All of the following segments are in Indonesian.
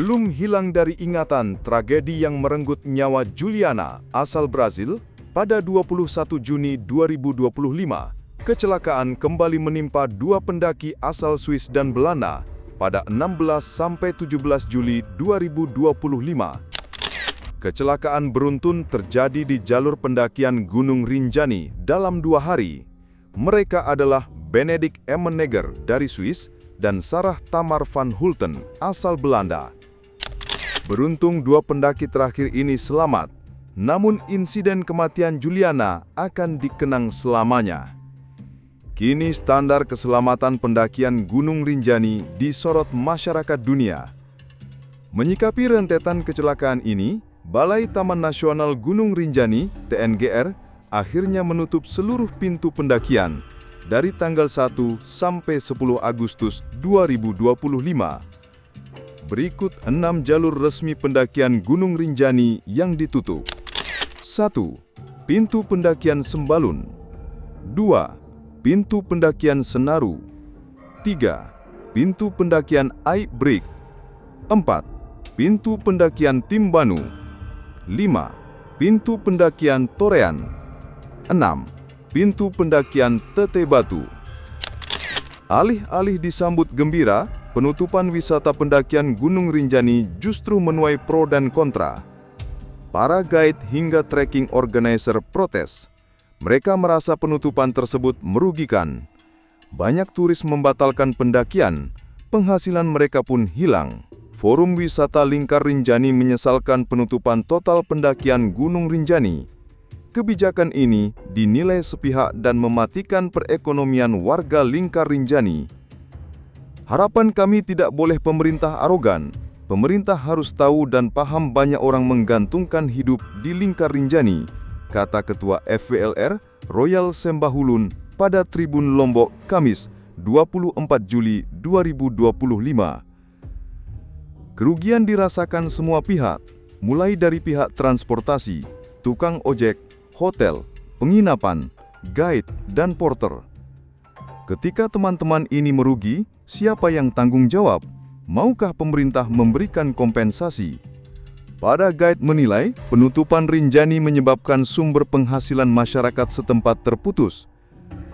Belum hilang dari ingatan tragedi yang merenggut nyawa Juliana, asal Brazil, pada 21 Juni 2025. Kecelakaan kembali menimpa dua pendaki asal Swiss dan Belanda pada 16–17 Juli 2025. Kecelakaan beruntun terjadi di jalur pendakian Gunung Rinjani dalam 2 hari. Mereka adalah Benedict Emmenegger dari Swiss dan Sarah Tamar van Hulten asal Belanda. Beruntung dua pendaki terakhir ini selamat, namun insiden kematian Juliana akan dikenang selamanya. Kini standar keselamatan pendakian Gunung Rinjani disorot masyarakat dunia. Menyikapi rentetan kecelakaan ini, Balai Taman Nasional Gunung Rinjani (TNGR) akhirnya menutup seluruh pintu pendakian dari tanggal 1 sampai 10 Agustus 2025. Berikut 6 jalur resmi pendakian Gunung Rinjani yang ditutup. 1. Pintu pendakian Sembalun. 2. Pintu pendakian Senaru. 3. Pintu pendakian Aibrik. 4. Pintu pendakian Timbanu. 5. Pintu pendakian Torean. 6. Pintu pendakian Tete Batu. Alih-alih disambut gembira, penutupan wisata pendakian Gunung Rinjani justru menuai pro dan kontra. Para guide hingga trekking organizer protes. Mereka merasa penutupan tersebut merugikan. Banyak turis membatalkan pendakian, penghasilan mereka pun hilang. Forum Wisata Lingkar Rinjani menyesalkan penutupan total pendakian Gunung Rinjani. Kebijakan ini dinilai sepihak dan mematikan perekonomian warga Lingkar Rinjani. Harapan kami tidak boleh pemerintah arogan. Pemerintah harus tahu dan paham banyak orang menggantungkan hidup di Lingkar Rinjani, kata Ketua FVLR Royal Sembahulun pada Tribun Lombok, Kamis, 24 Juli 2025. Kerugian dirasakan semua pihak, mulai dari pihak transportasi, tukang ojek, hotel, penginapan, guide, dan porter. Ketika teman-teman ini merugi, siapa yang tanggung jawab? Maukah pemerintah memberikan kompensasi? Para guide menilai penutupan Rinjani menyebabkan sumber penghasilan masyarakat setempat terputus.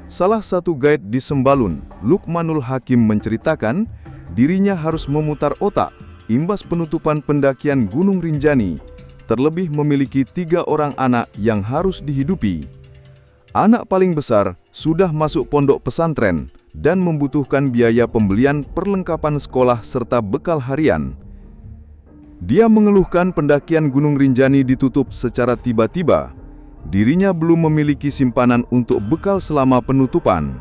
Salah satu guide di Sembalun, Lukmanul Hakim, menceritakan dirinya harus memutar otak imbas penutupan pendakian Gunung Rinjani, terlebih memiliki 3 orang anak yang harus dihidupi. Anak paling besar sudah masuk pondok pesantren dan membutuhkan biaya pembelian perlengkapan sekolah serta bekal harian. Dia mengeluhkan pendakian Gunung Rinjani ditutup secara tiba-tiba. Dirinya belum memiliki simpanan untuk bekal selama penutupan.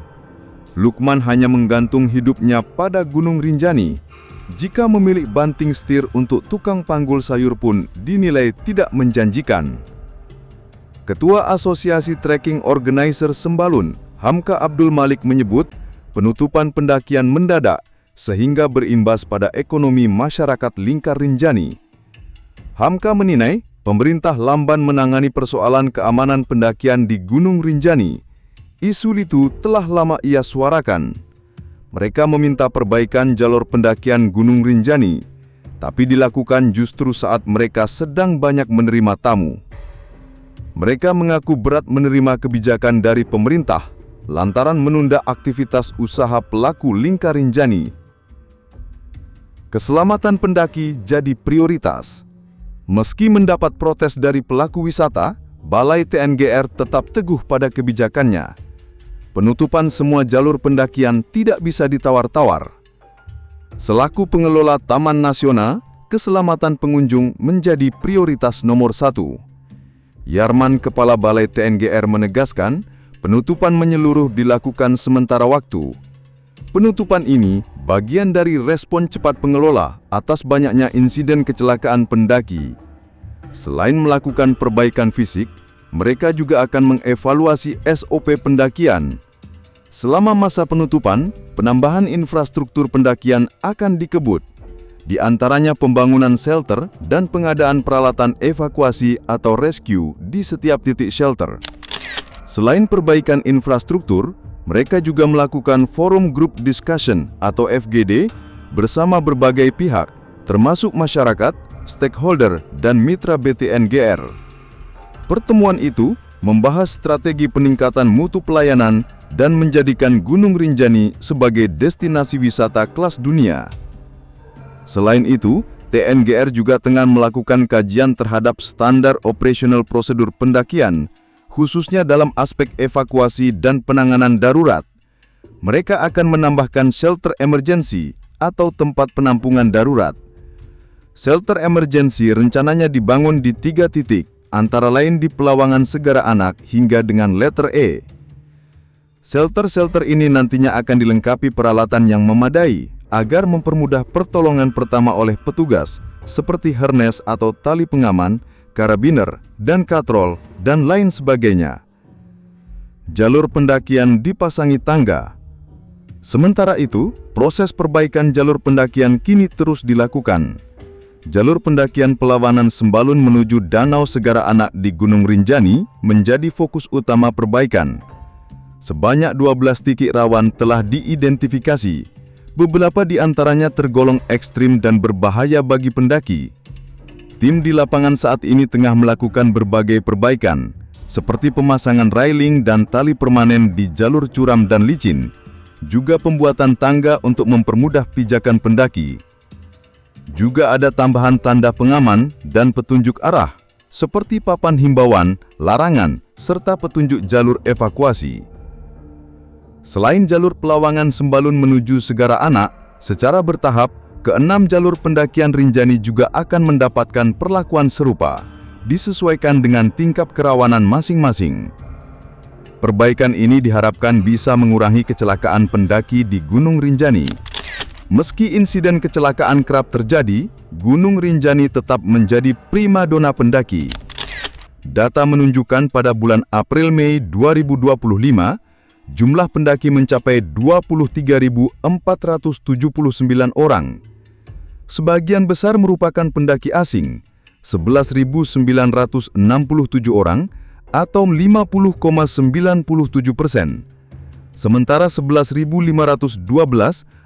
Lukman hanya menggantung hidupnya pada Gunung Rinjani. Jika memilih banting setir untuk tukang panggul sayur pun dinilai tidak menjanjikan. Ketua Asosiasi Trekking Organizer Sembalun, Hamka Abdul Malik, menyebut penutupan pendakian mendadak sehingga berimbas pada ekonomi masyarakat Lingkar Rinjani. Hamka menilai pemerintah lamban menangani persoalan keamanan pendakian di Gunung Rinjani. Isu itu telah lama ia suarakan. Mereka meminta perbaikan jalur pendakian Gunung Rinjani, tapi dilakukan justru saat mereka sedang banyak menerima tamu. Mereka mengaku berat menerima kebijakan dari pemerintah lantaran menunda aktivitas usaha pelaku Lingkar Rinjani. Keselamatan pendaki jadi prioritas. Meski mendapat protes dari pelaku wisata, Balai TNGR tetap teguh pada kebijakannya. Penutupan semua jalur pendakian tidak bisa ditawar-tawar. Selaku pengelola Taman Nasional, keselamatan pengunjung menjadi prioritas nomor 1. Yarman, Kepala Balai TNGR, menegaskan penutupan menyeluruh dilakukan sementara waktu. Penutupan ini bagian dari respon cepat pengelola atas banyaknya insiden kecelakaan pendaki. Selain melakukan perbaikan fisik, mereka juga akan mengevaluasi SOP pendakian. Selama masa penutupan, penambahan infrastruktur pendakian akan dikebut, di antaranya pembangunan shelter dan pengadaan peralatan evakuasi atau rescue di setiap titik shelter. Selain perbaikan infrastruktur, mereka juga melakukan forum group discussion atau FGD bersama berbagai pihak, termasuk masyarakat, stakeholder, dan mitra BTNGR. Pertemuan itu membahas strategi peningkatan mutu pelayanan dan menjadikan Gunung Rinjani sebagai destinasi wisata kelas dunia. Selain itu, TNGR juga tengah melakukan kajian terhadap standar operasional prosedur pendakian, khususnya dalam aspek evakuasi dan penanganan darurat. Mereka akan menambahkan shelter emergency atau tempat penampungan darurat. Shelter emergency rencananya dibangun di 3 titik, antara lain di Pelawangan Segara Anak hingga dengan letter E. Shelter-shelter ini nantinya akan dilengkapi peralatan yang memadai agar mempermudah pertolongan pertama oleh petugas, seperti harness atau tali pengaman, karabiner, dan katrol, dan lain sebagainya. Jalur pendakian dipasangi tangga. Sementara itu, proses perbaikan jalur pendakian kini terus dilakukan. Jalur pendakian Pelawanan Sembalun menuju Danau Segara Anak di Gunung Rinjani menjadi fokus utama perbaikan. Sebanyak 12 titik rawan telah diidentifikasi. Beberapa di antaranya tergolong ekstrim dan berbahaya bagi pendaki. Tim di lapangan saat ini tengah melakukan berbagai perbaikan, seperti pemasangan railing dan tali permanen di jalur curam dan licin, juga pembuatan tangga untuk mempermudah pijakan pendaki. Juga ada tambahan tanda pengaman dan petunjuk arah, seperti papan himbauan, larangan, serta petunjuk jalur evakuasi. Selain jalur Pelawangan Sembalun menuju Segara Anak, secara bertahap, ke-6 jalur pendakian Rinjani juga akan mendapatkan perlakuan serupa, disesuaikan dengan tingkat kerawanan masing-masing. Perbaikan ini diharapkan bisa mengurangi kecelakaan pendaki di Gunung Rinjani. Meski insiden kecelakaan kerap terjadi, Gunung Rinjani tetap menjadi primadona pendaki. Data menunjukkan pada bulan April-Mei 2025, jumlah pendaki mencapai 23.479 orang. Sebagian besar merupakan pendaki asing, 11.967 orang atau 50,97%. Sementara 11.512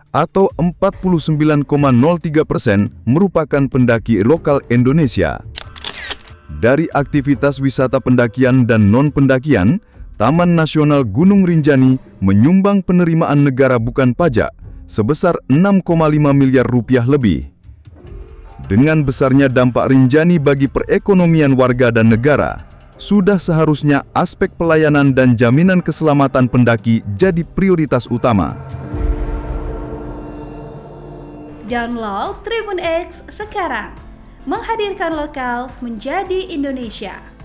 atau 49,03% merupakan pendaki lokal Indonesia. Dari aktivitas wisata pendakian dan non-pendakian, Taman Nasional Gunung Rinjani menyumbang penerimaan negara bukan pajak sebesar 6,5 miliar rupiah lebih. Dengan besarnya dampak Rinjani bagi perekonomian warga dan negara, sudah seharusnya aspek pelayanan dan jaminan keselamatan pendaki jadi prioritas utama. Download Tribun X sekarang, menghadirkan lokal menjadi Indonesia.